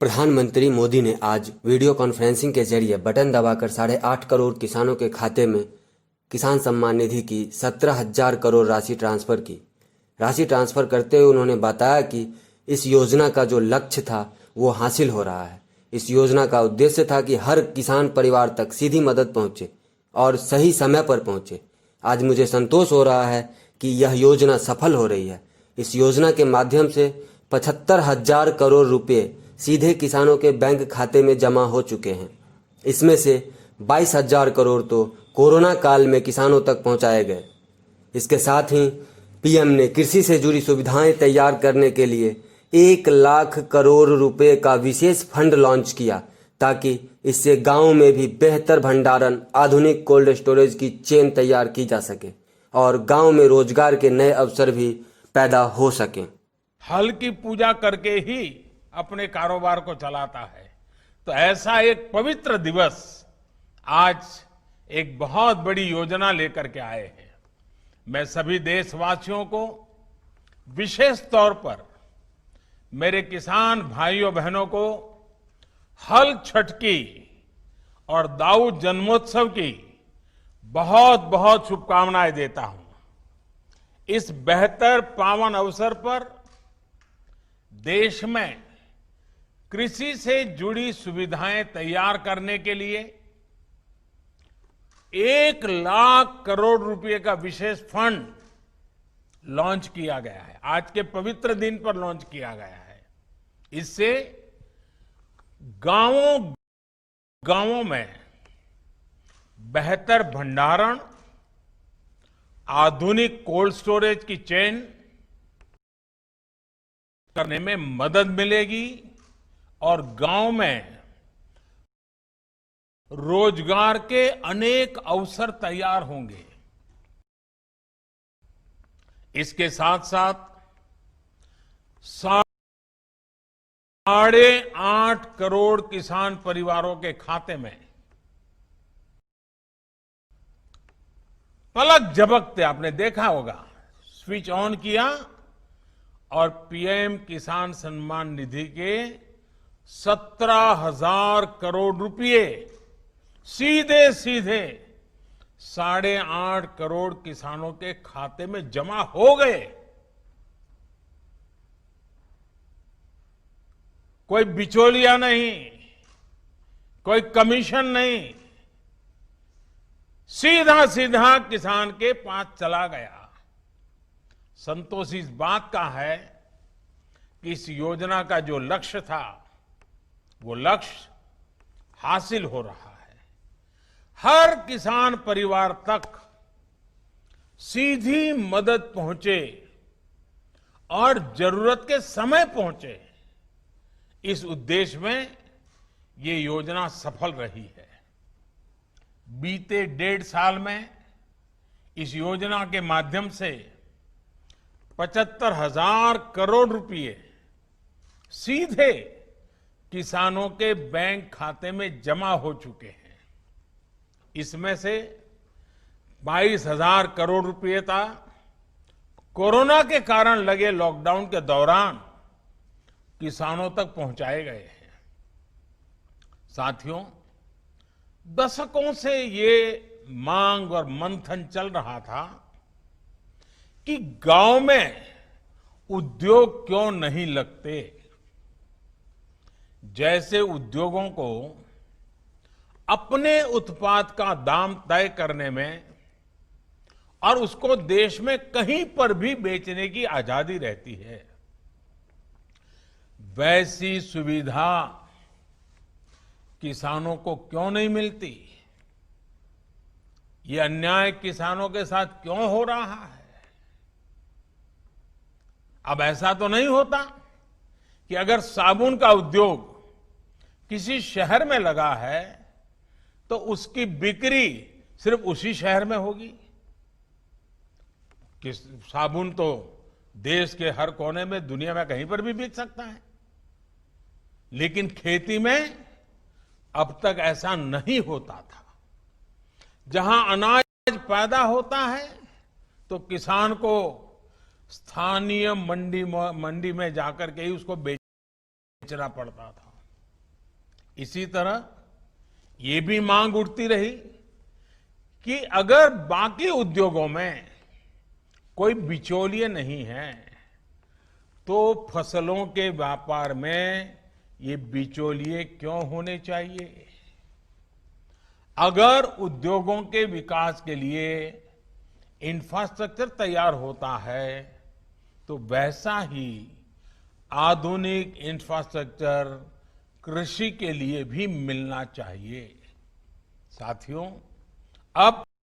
प्रधानमंत्री मोदी ने आज वीडियो कॉन्फ्रेंसिंग के जरिए बटन दबाकर 8.5 करोड़ किसानों के खाते में किसान सम्मान निधि की 17,000 करोड़ राशि ट्रांसफर की। राशि ट्रांसफर करते हुए उन्होंने बताया कि इस योजना का जो लक्ष्य था वो हासिल हो रहा है। इस योजना का उद्देश्य था कि हर किसान परिवार तक सीधी मदद पहुंचे और सही समय पर पहुंचे। आज मुझे संतोष हो रहा है कि यह योजना सफल हो रही है। इस योजना के माध्यम से 75,000 करोड़ रुपए सीधे किसानों के बैंक खाते में जमा हो चुके हैं। इसमें से 22,000 करोड़ तो कोरोना काल में किसानों तक पहुंचाए गए। इसके साथ ही पीएम ने कृषि से जुड़ी सुविधाएं तैयार करने के लिए 1 लाख करोड़ रुपए का विशेष फंड लॉन्च किया, ताकि इससे गांव में भी बेहतर भंडारण, आधुनिक कोल्ड स्टोरेज की चेन तैयार की जा सके और गांव में रोजगार के नए अवसर भी पैदा हो सकें। हल की पूजा करके ही अपने कारोबार को चलाता है, तो ऐसा एक पवित्र दिवस आज एक बहुत बड़ी योजना लेकर के आए हैं। मैं सभी देशवासियों को, विशेष तौर पर मेरे किसान भाइयों बहनों को हल छठ की और दाऊ जन्मोत्सव की बहुत बहुत शुभकामनाएं देता हूं। इस बेहतर पावन अवसर पर देश में कृषि से जुड़ी सुविधाएं तैयार करने के लिए 1 लाख करोड़ रुपए का विशेष फंड लॉन्च किया गया है। आज के पवित्र दिन पर लॉन्च किया गया है। इससे गांवों में बेहतर भंडारण, आधुनिक कोल्ड स्टोरेज की चेन करने में मदद मिलेगी और गांव में रोजगार के अनेक अवसर तैयार होंगे। इसके साथ साथ 8.5 करोड़ किसान परिवारों के खाते में पलक झपकते, आपने देखा होगा, स्विच ऑन किया और पीएम किसान सम्मान निधि के 17,000 करोड़ रुपए सीधे 8.5 करोड़ किसानों के खाते में जमा हो गए। कोई बिचौलिया नहीं, कोई कमीशन नहीं, सीधा किसान के पास चला गया। संतोष इस बात का है कि इस योजना का जो लक्ष्य था वो लक्ष्य हासिल हो रहा है। हर किसान परिवार तक सीधी मदद पहुंचे और जरूरत के समय पहुंचे, इस उद्देश्य में ये योजना सफल रही है। बीते 1.5 साल में इस योजना के माध्यम से 75,000 करोड़ रुपए सीधे किसानों के बैंक खाते में जमा हो चुके हैं। इसमें से 22,000 करोड़ रुपए था कोरोना के कारण लगे लॉकडाउन के दौरान किसानों तक पहुंचाए गए हैं। साथियों, दशकों से ये मांग और मंथन चल रहा था कि गांव में उद्योग क्यों नहीं लगते। जैसे उद्योगों को अपने उत्पाद का दाम तय करने में और उसको देश में कहीं पर भी बेचने की आजादी रहती है, वैसी सुविधा किसानों को क्यों नहीं मिलती। ये अन्याय किसानों के साथ क्यों हो रहा है। अब ऐसा तो नहीं होता कि अगर साबुन का उद्योग किसी शहर में लगा है तो उसकी बिक्री सिर्फ उसी शहर में होगी। कि साबुन तो देश के हर कोने में, दुनिया में कहीं पर भी बिक सकता है, लेकिन खेती में अब तक ऐसा नहीं होता था। जहां अनाज पैदा होता है तो किसान को स्थानीय मंडी में जाकर के ही उसको बेचना पड़ता था। इसी तरह ये भी मांग उठती रही कि अगर बाकी उद्योगों में कोई बिचौलिए नहीं है तो फसलों के व्यापार में ये बिचौलिए क्यों होने चाहिए। अगर उद्योगों के विकास के लिए इंफ्रास्ट्रक्चर तैयार होता है तो वैसा ही आधुनिक इंफ्रास्ट्रक्चर कृषि के लिए भी मिलना चाहिए। साथियों, अब